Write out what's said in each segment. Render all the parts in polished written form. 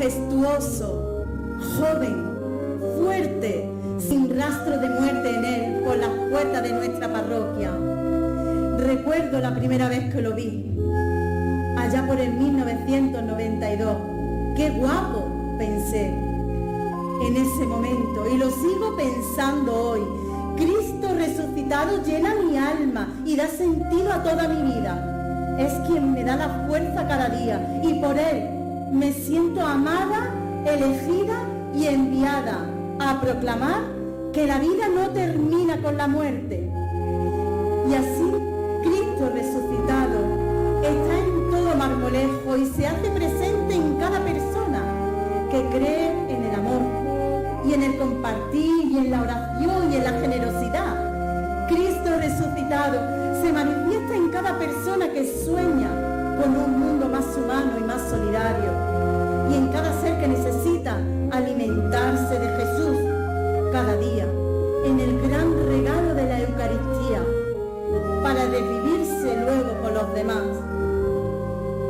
majestuoso, joven, fuerte, sin rastro de muerte en él por las puertas de nuestra parroquia. Recuerdo la primera vez que lo vi, allá por el 1992. ¡Qué guapo!, pensé en ese momento, y lo sigo pensando hoy. Cristo resucitado llena mi alma y da sentido a toda mi vida. Es quien me da la fuerza cada día, y por él me siento amada, elegida y enviada a proclamar que la vida no termina con la muerte. Y así Cristo resucitado está en todo Marmolejo y se hace presente en cada persona que cree en el amor y en el compartir y en la oración y en la generosidad. Cristo resucitado se manifiesta en cada persona que sueña con un mundo más humano y más solidario, y en cada ser que necesita alimentarse de Jesús cada día, en el gran regalo de la Eucaristía, para revivirse luego con los demás.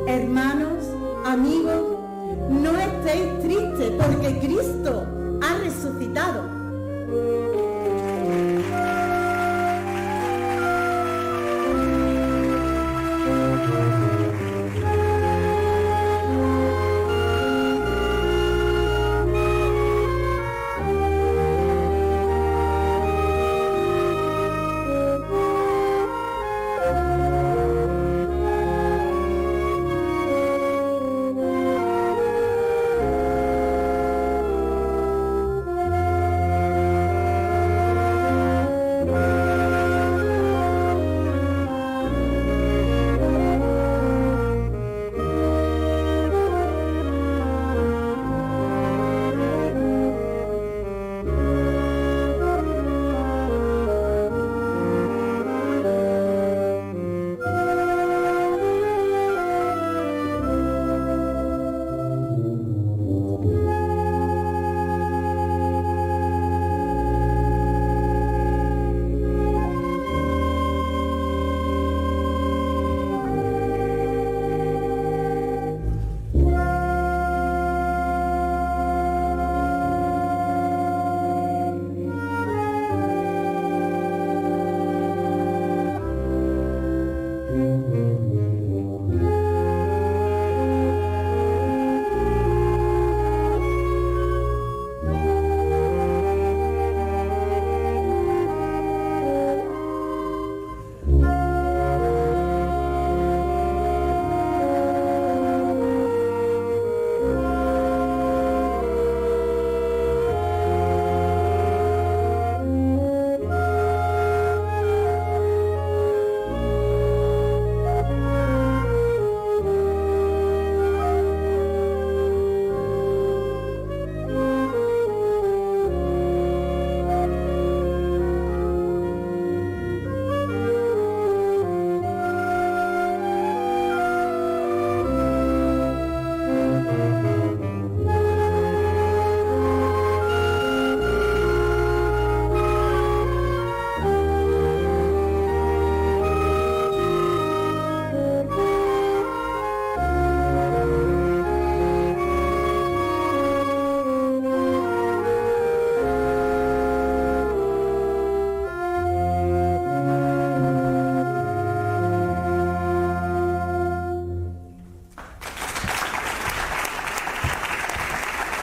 Hermanos, amigos, no estéis tristes porque Cristo ha resucitado.